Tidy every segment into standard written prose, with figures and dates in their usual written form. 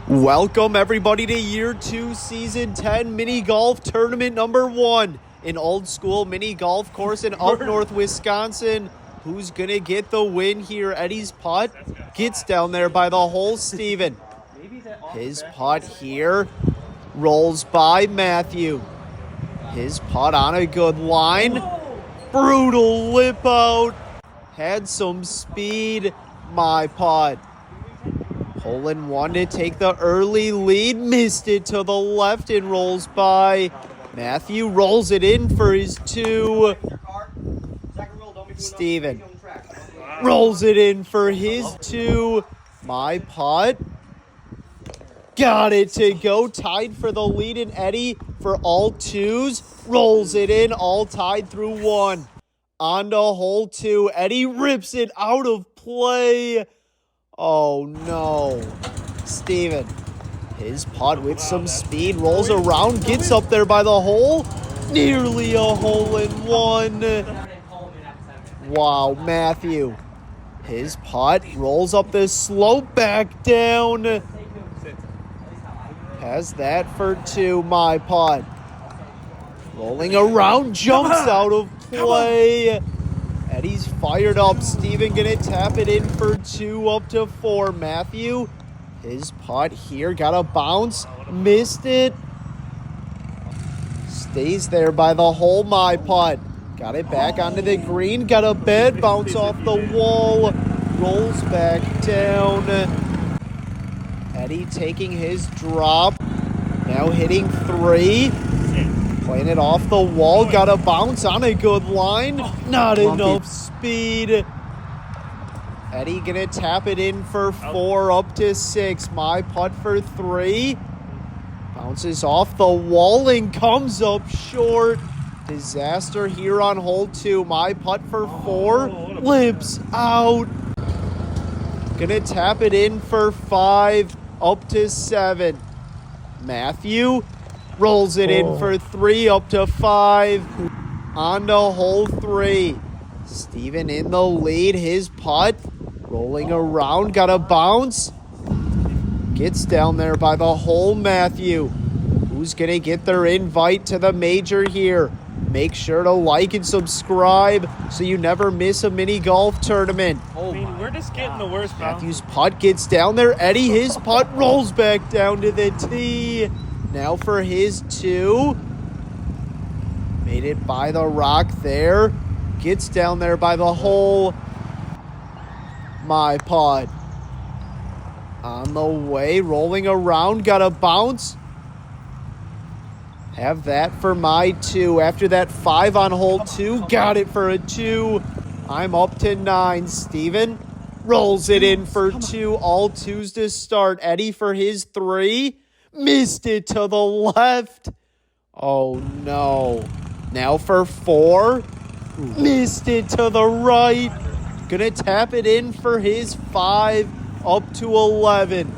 Welcome everybody to Year 2, Season 10 Mini Golf Tournament number 1. An old school mini golf course in up north Wisconsin. Who's going to get the win here? Eddie's putt gets down there by the hole. Steven. His putt here rolls by Matthew. His putt on a good line. Brutal lip out. Had some speed. My putt. Hole in one to take the early lead. Missed it to the left and rolls by. Matthew rolls it in for his 2. Steven rolls it in for his 2. My putt. Got it to go. Tied for the lead, and Eddie for all 2s. Rolls it in, all tied through 1. On to hole 2. Eddie rips it out of play. Oh no. Steven. His putt with some speed. Rolls around. Gets up there by the hole. Nearly a hole in one. Wow, Matthew. His putt rolls up the slope back down. Has that for 2. My putt. Rolling around. Jumps out of play. Eddie's fired up. Steven gonna tap it in for 2 up to 4. Matthew, his putt here, got a bounce, missed it. Stays there by the hole. My putt. Got it back onto the green, got a bad bounce off the wall, rolls back down. Eddie taking his drop, now hitting 3. Playing it off the wall, got a bounce on a good line. Not enough speed. Eddie gonna tap it in for 4 up to 6. My putt for 3. Bounces off the wall and comes up short. Disaster here on hole 2. My putt for 4. Lips out. Gonna tap it in for 5 up to 7. Matthew rolls it in for 3 up to 5. On to hole 3. Steven in the lead. His putt rolling around. Got a bounce. Gets down there by the hole. Matthew. Who's going to get their invite to the major here? Make sure to like and subscribe so you never miss a mini golf tournament. We're just getting the worst bounces. Matthew's putt gets down there. Eddie, his putt rolls back down to the tee. Now for his 2. Made it by the rock there. Gets down there by the hole. My putt. On the way, rolling around. Got a bounce. Have that for my 2. After that 5 on hole 2. Got it for a 2. I'm up to 9. Steven rolls it in for 2. All 2s to start. Eddie for his 3. Missed it to the left. Oh, no. Now for 4. Missed it to the right. Gonna tap it in for his 5 up to 11.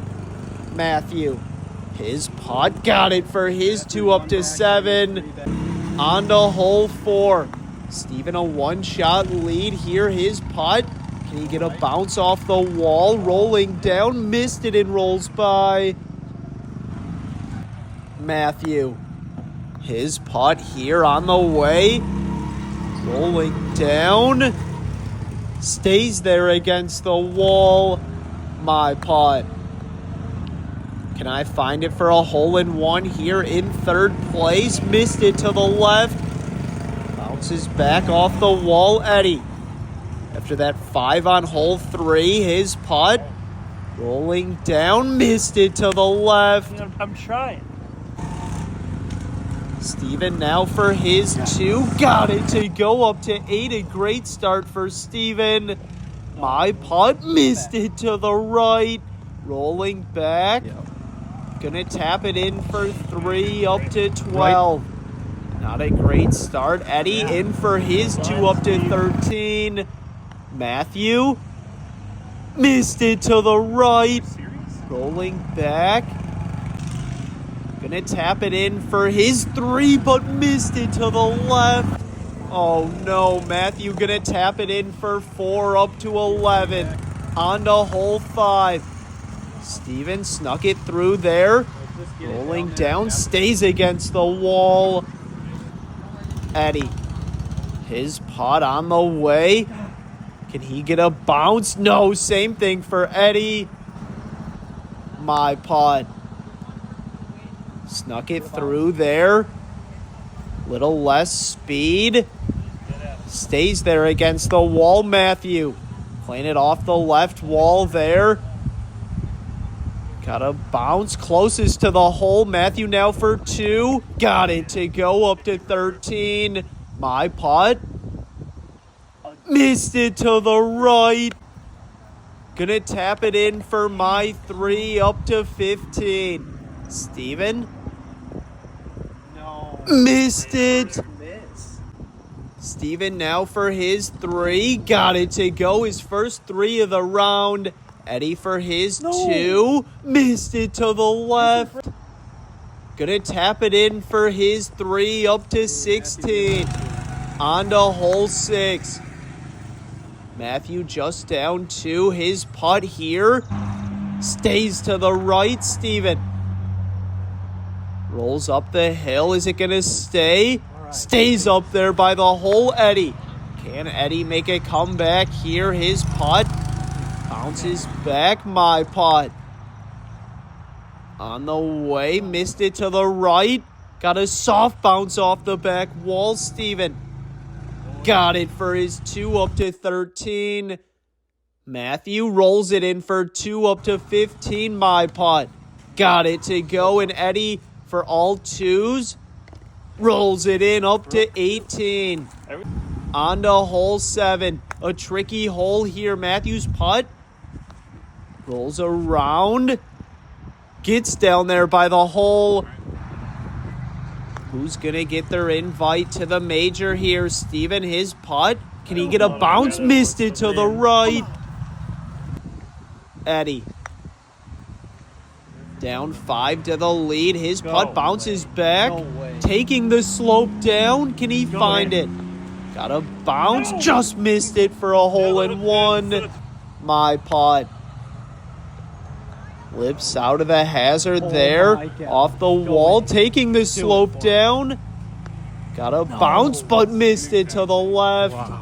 Matthew. His putt. Got it for his 2 up to 7. On to hole 4. Steven a 1-shot lead here. His putt. Can he get a bounce off the wall? Rolling down. Missed it and rolls by. Matthew. His putt here on the way. Rolling down. Stays there against the wall. My putt. Can I find it for a hole in one here in 3rd place? Missed it to the left. Bounces back off the wall. Eddie. After that 5 on hole 3, his putt. Rolling down. Missed it to the left. I'm trying. Steven now for his 2. Got it to go up to 8. A great start for Steven. My putt. Missed it to the right. Rolling back. Gonna tap it in for 3 up to 12. Not a great start. Eddie in for his 2 up to 13. Matthew. Missed it to the right. Rolling back. Gonna tap it in for his 3, but missed it to the left. Oh no, Matthew gonna tap it in for 4 up to 11. On to hole 5. Steven snuck it through there. Rolling down, stays against the wall. Eddie. His putt on the way. Can he get a bounce? No, same thing for Eddie. My putt. Snuck it through there. Little less speed. Stays there against the wall, Matthew. Playing it off the left wall there. Got a bounce closest to the hole. Matthew now for 2. Got it to go up to 13. My putt. Missed it to the right. Gonna tap it in for my 3 up to 15. Steven. No. Missed it. Steven now for his 3. Got it to go. His first 3 of the round. Eddie for his 2. Missed it to the left. Gonna tap it in for his 3 up to 16. On to hole 6. Matthew just down 2. His putt here. Stays to the right. Steven. Rolls up the hill. Is it gonna stay? Stays up there by the hole. Eddie. Can Eddie make a comeback here? His putt. Bounces back. My putt. On the way. Missed it to the right. Got a soft bounce off the back wall. Steven. Got it for his 2 up to 13. Matthew rolls it in for 2 up to 15. My putt. Got it to go. And Eddie for all 2s. Rolls it in up to 18. On to hole 7. A tricky hole here. Matthew's putt. Rolls around. Gets down there by the hole. Who's going to get their invite to the major here? Steven, his putt. Can he get a bounce? Missed it to the right. Eddie. Down 5 to the lead. His putt bounces back. Taking the slope down. Can he find it? Got a bounce. Just missed it for a hole in 1. My putt. Lips out of the hazard there. Off the wall. Taking the slope down. Got a bounce, but missed it to the left.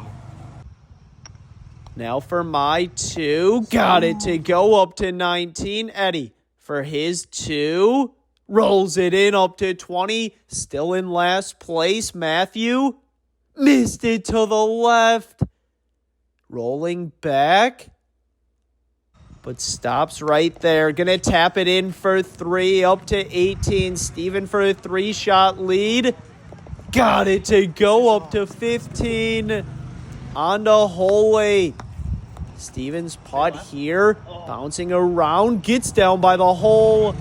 Now for my 2. Got it to go up to 19. Eddie for his 2. Rolls it in up to 20. Still in last place. Matthew. Missed it to the left. Rolling back. But stops right there. Gonna tap it in for 3 up to 18. Steven for a 3-shot lead. Got it to go up to 15. On to hole 8. Steven's putt here. Bouncing around. Gets down by the hole.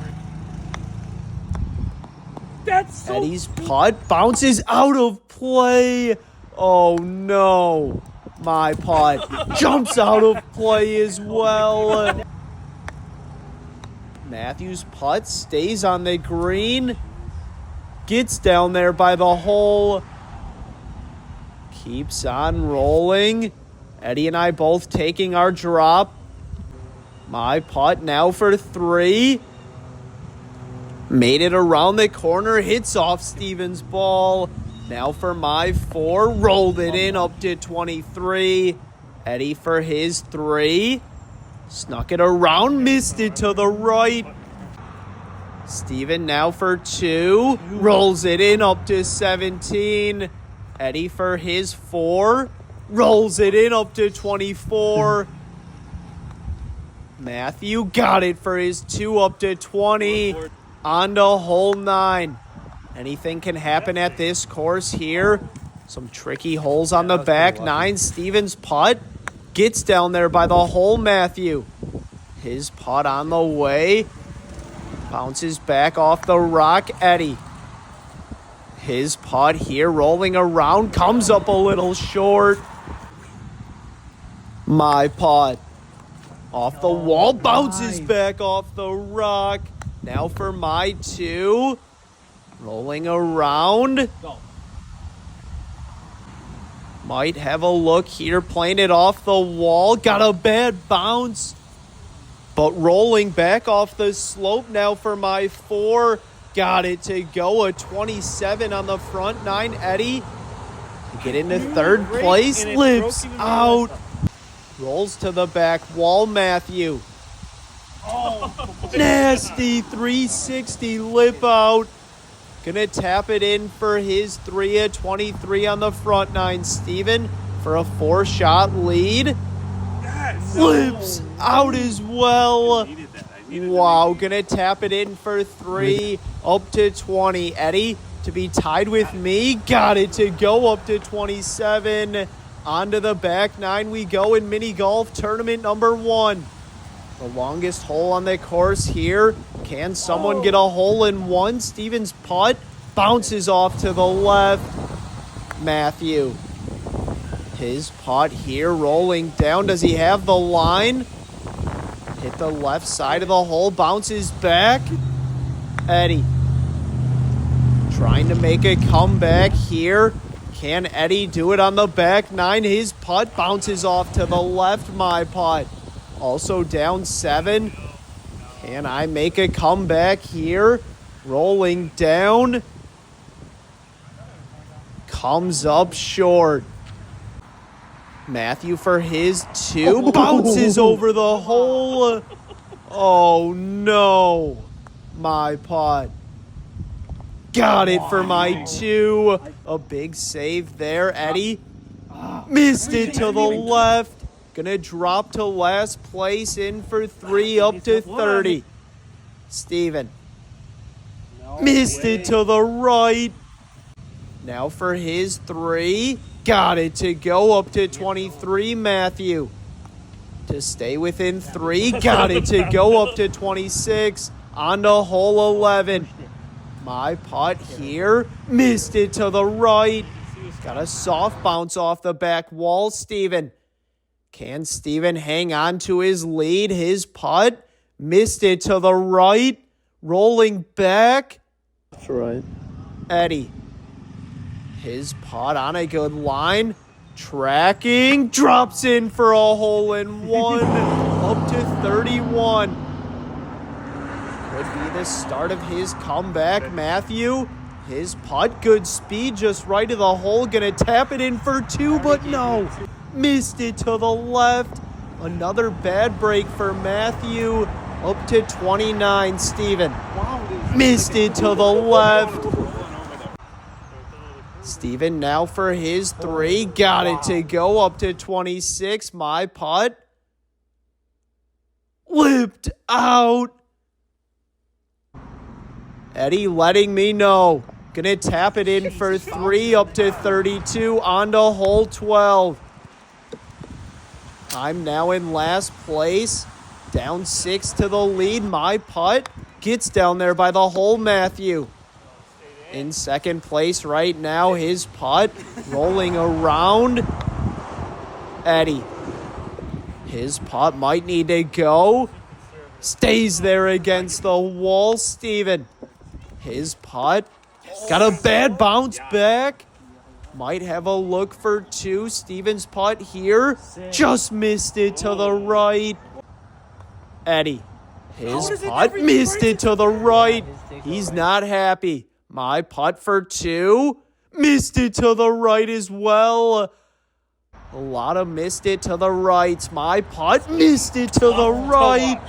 Eddie's putt bounces out of play. Oh no. My putt jumps out of play as well. Matthew's putt stays on the green. Gets down there by the hole. Keeps on rolling. Eddie and I both taking our drop. My putt now for 3. Made it around the corner. Hits off Steven's ball. Now for my 4. Rolled it in up to 23. Eddie for his 3. Snuck it around. Missed it to the right. Steven now for 2. Rolls it in up to 17. Eddie for his 4. Rolls it in up to 24. Matthew got it for his 2 up to 20. On to hole 9. Anything can happen at this course here. Some tricky holes on the back 9. Steven's putt gets down there by the hole. Matthew. His putt on the way. Bounces back off the rock. Eddie. His putt here rolling around. Comes up a little short. My putt. Off the wall. Bounces back off the rock. Now for my 2. Rolling around. Might have a look here. Playing it off the wall. Got a bad bounce. But rolling back off the slope now for my 4. Got it to go. A 27 on the front 9. Eddie to get into third place. Lips out. Rolls to the back wall. Matthew. Nasty 360 lip out. Gonna tap it in for his 3. A 23 on the front 9. Steven for a 4-shot lead. Lips out as well. Wow, gonna tap it in for 3, up to 20. Eddie to be tied with me. Got it to go up to 27. Onto the back 9 we go in mini golf tournament number 1. The longest hole on the course here. Can someone get a hole in 1? Steven's putt bounces off to the left. Matthew. His putt here rolling down. Does he have the line? Hit the left side of the hole. Bounces back. Eddie. Trying to make a comeback here. Can Eddie do it on the back 9? His putt bounces off to the left. My putt. Also down 7. Can I make a comeback here? Rolling down. Comes up short. Matthew for his 2. Bounces over the hole. Oh, no. My putt. Got it for my 2. A big save there. Eddie missed it to the left. Gonna drop to last place in for 3, up to 30. Steven. Missed it to the right. Now for his 3. Got it to go up to 23. Matthew to stay within 3. Got it to go up to 26. On to hole 11. My putt here. Missed it to the right. Got a soft bounce off the back wall. Steven. Can Steven hang on to his lead? His putt. Missed it to the right. Rolling back. That's right. Eddie. His putt on a good line. Tracking. Drops in for a hole in 1. Up to 31. Could be the start of his comeback. Matthew. His putt. Good speed. Just right of the hole. Gonna tap it in for 2, but no. Missed it to the left. Another bad break for Matthew. Up to 29. Steven. Missed it to the left. Steven now for his 3. Got it to go up to 26. My putt. Lipped out. Eddie letting me know. Gonna tap it in for 3, up to 32. On to hole 12. I'm now in last place. Down 6 to the lead. My putt gets down there by the hole. Matthew. In second place right now. His putt rolling around. Eddie. His putt might need to go. Stays there against the wall. Steven. His putt. Got a bad bounce back. Might have a look for 2. Steven's putt here. Just missed it to the right. Eddie. His putt missed it to the right. He's not happy. My putt for 2. Missed it to the right as well. A lot of missed it to the right. My putt missed it to the right.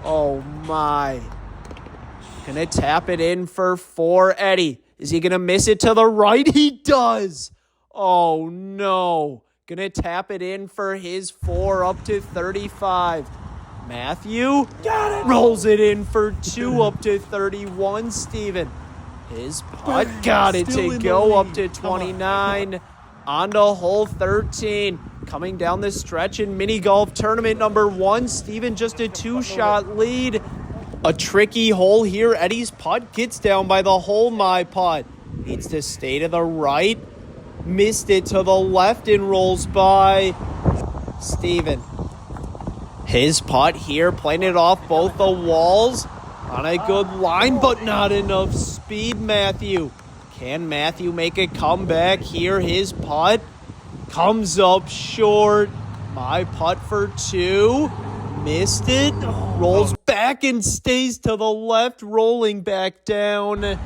Oh my. Gonna tap it in for 4. Eddie. Is he going to miss it to the right? He does. Oh, no. Going to tap it in for his 4, up to 35. Matthew rolls it in for 2, up to 31. Steven. His putt got it to go up to 29. On to hole 13. Coming down the stretch in mini golf tournament number 1. Steven just a 2-shot lead. A tricky hole here. Eddie's putt gets down by the hole. My putt needs to stay to the right. Missed it to the left and rolls by. Steven. His putt here, playing it off both the walls. On a good line, but not enough speed. Matthew. Can Matthew make a comeback here? His putt comes up short. My putt for 2. Missed it. Rolls back and stays to the left, rolling back down.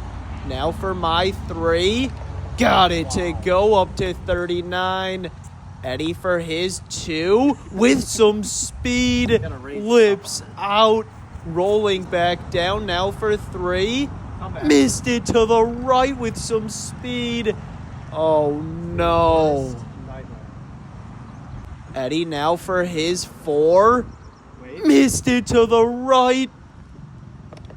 Now for my 3. Got it to go up to 39. Eddie for his 2 with some speed. Lips out, rolling back down. Now for 3. Missed it to the right with some speed. Oh no. Eddie now for his 4. Missed it to the right,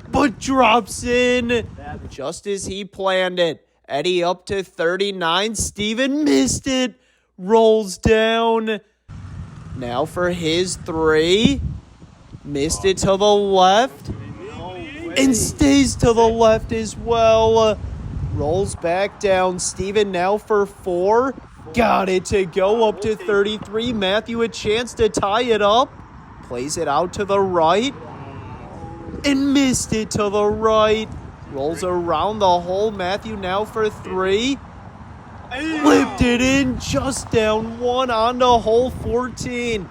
but drops in just as he planned it. Eddie up to 39. Steven missed it. Rolls down. Now for his 3. Missed it to the left. And stays to the left as well. Rolls back down. Steven now for 4. Got it to go up to 33. Matthew a chance to tie it up. Plays it out to the right. And missed it to the right. Rolls around the hole. Matthew now for 3. Flipped it in, just down 1 onto hole 14.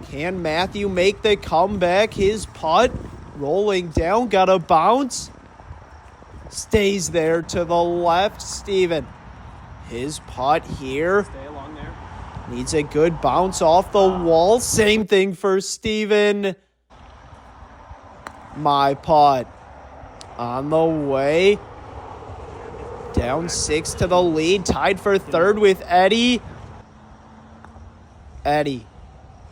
Can Matthew make the comeback? His putt rolling down, got a bounce. Stays there to the left. Steven, his putt here. Stay along there. Needs a good bounce off the wall. Same thing for Steven. My putt on the way. Down 6 to the lead. Tied for 3rd with Eddie. Eddie,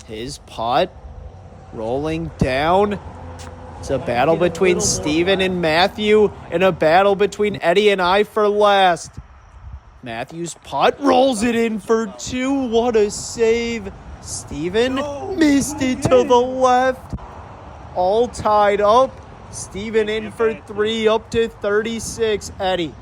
his putt rolling down. It's a battle between Steven and Matthew, and a battle between Eddie and I for last. Matthew's putt rolls it in for 2. What a save. Steven missed it to the left. All tied up. Steven in for 3, up to 36. Eddie,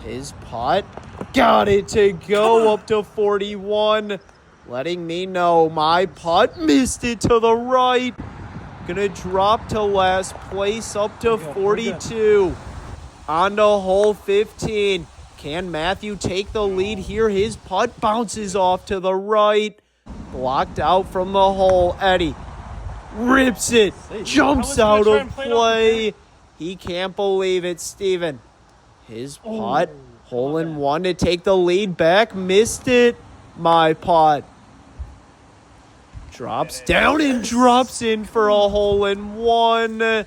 his putt got it to go up to 41. Letting me know my putt missed it to the right. Gonna drop to last place, up to 42. On to hole 15. Can Matthew take the lead here? His putt bounces off to the right. Blocked out from the hole. Eddie rips it. Jumps out of play. He can't believe it. Steven, his putt. Hole in 1 to take the lead back. Missed it. My putt. Drops down and drops in for a hole in 1.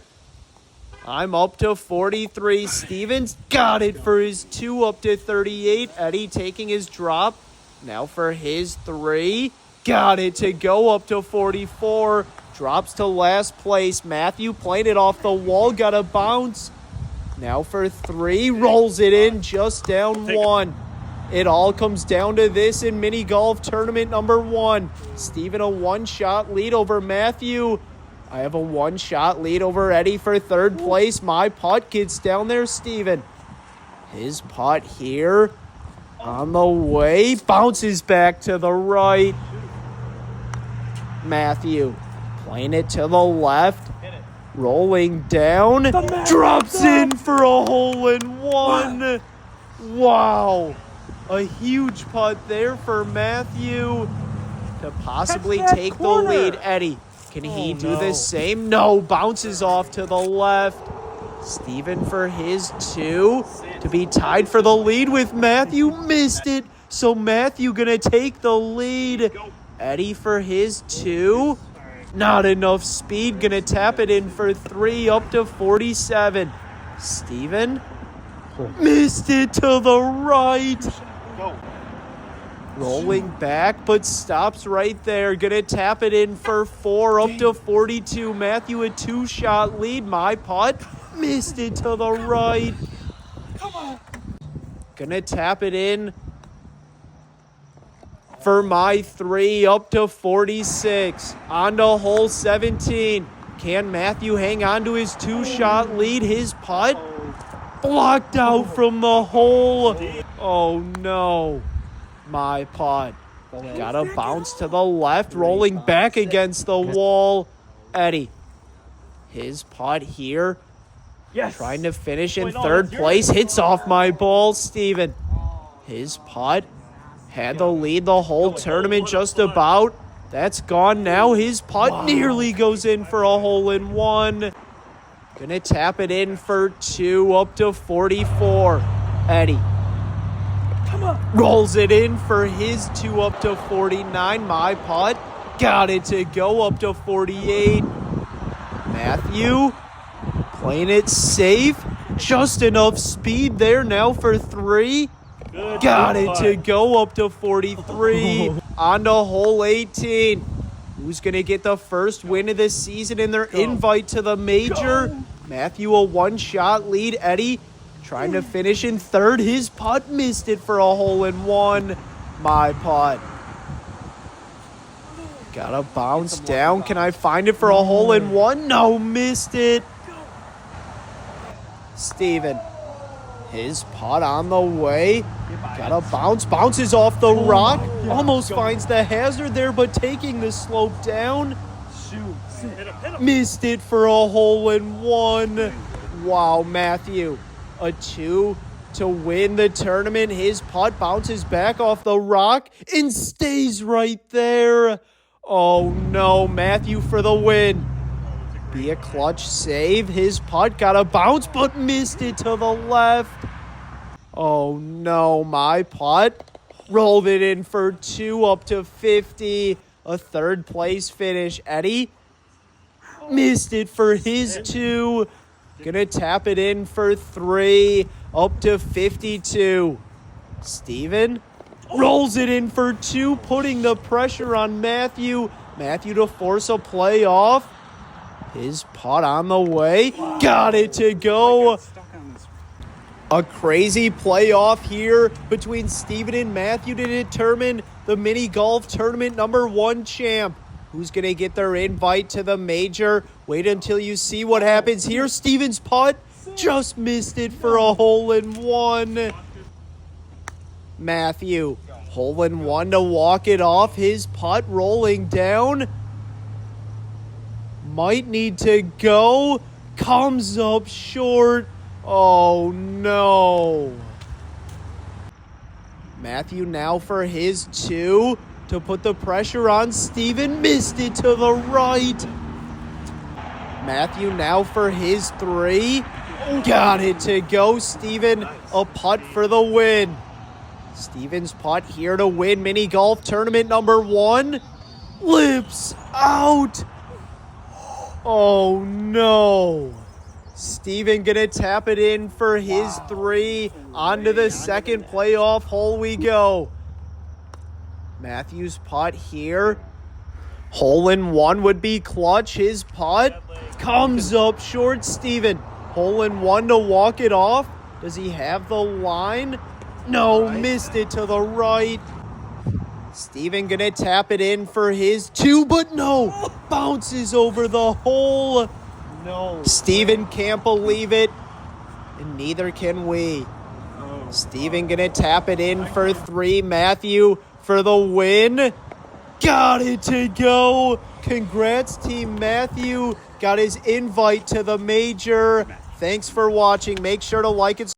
I'm up to 43. Stevens got it for his 2, up to 38. Eddie taking his drop. Now for his 3. Got it to go up to 44. Drops to last place. Matthew played it off the wall. Got a bounce. Now for 3. Rolls it in just down 1. It all comes down to this in mini golf tournament number 1. Steven a 1-shot lead over Matthew. I have a 1-shot lead over Eddie for 3rd place. My putt gets down there, Steven. His putt here on the way. Bounces back to the right. Matthew playing it to the left. Rolling down. Drops in for a hole in 1. Wow. A huge putt there for Matthew to possibly take the lead. Eddie, can he do the same? No, bounces off to the left. Steven for his 2 to be tied for the lead with Matthew. Missed it, so Matthew gonna take the lead. Eddie for his 2. Not enough speed, gonna tap it in for 3, up to 47. Steven missed it to the right. Rolling back, but stops right there. Gonna tap it in for 4, up to 42. Matthew a 2-shot lead. My putt missed it to the right. Gonna tap it in for my 3, up to 46. On to hole 17. Can Matthew hang on to his 2-shot lead? His putt blocked out from the hole. Oh no. My putt. Got a bounce to the left, rolling back against the wall. Eddie, his putt here. Yes. Trying to finish in 3rd place. Hits off my ball. Steven, his putt. Had the lead the whole tournament just about. That's gone now. His putt nearly goes in for a hole-in-one. Gonna tap it in for 2 up to 44. Eddie rolls it in for his 2 up to 49. My putt got it to go up to 48. Matthew playing it safe. Just enough speed there now for 3. Got it to go up to 43. On to hole 18. Who's going to get the first win of the season in their invite to the major? Matthew, a one-shot lead. Eddie trying to finish in third. His putt missed it for a hole-in-one. My putt. Gotta bounce down. Can I find it for a hole-in-one? No, missed it. Steven. His putt on the way. Gotta bounce. Bounces off the rock. Almost finds the hazard there, but taking the slope down. Missed it for a hole-in-one. Wow, Matthew. A 2 to win the tournament. His putt bounces back off the rock and stays right there. Oh no, Matthew for the win. Be a clutch save. His putt got a bounce, but missed it to the left. Oh no, my putt rolled it in for 2 up to 50. A third place finish. Eddie missed it for his 2. Gonna tap it in for 3 up to 52. Steven rolls it in for 2, putting the pressure on Matthew. Matthew to force a play off. His putt on the way. Got it to go. A crazy playoff here between Steven and Matthew to determine the mini golf tournament #1 champ. Who's going to get their invite to the major? Wait until you see what happens here. Steven's putt just missed it for a hole-in-one. Matthew, hole-in-one to walk it off. His putt rolling down. Might need to go. Comes up short. Oh, no. Matthew now for his 2 to put the pressure on Steven. Missed it to the right. Matthew now for his 3. Got it to go. Steven, a putt for the win. Steven's putt here to win mini golf tournament #1. Lips out. Oh, no. Steven gonna tap it in for his 3. On to the second playoff hole we go. Matthew's putt here. Hole-in-one would be clutch. His putt comes up short. Steven, hole-in-one to walk it off. Does he have the line? No, missed it to the right. Steven gonna tap it in for his 2, but no. Bounces over the hole. No. Steven can't believe it, and neither can we. Steven gonna tap it in for 3. Matthew for the win. Got it to go. Congrats, Team Matthew. Got his invite to the major. Thanks for watching. Make sure to like and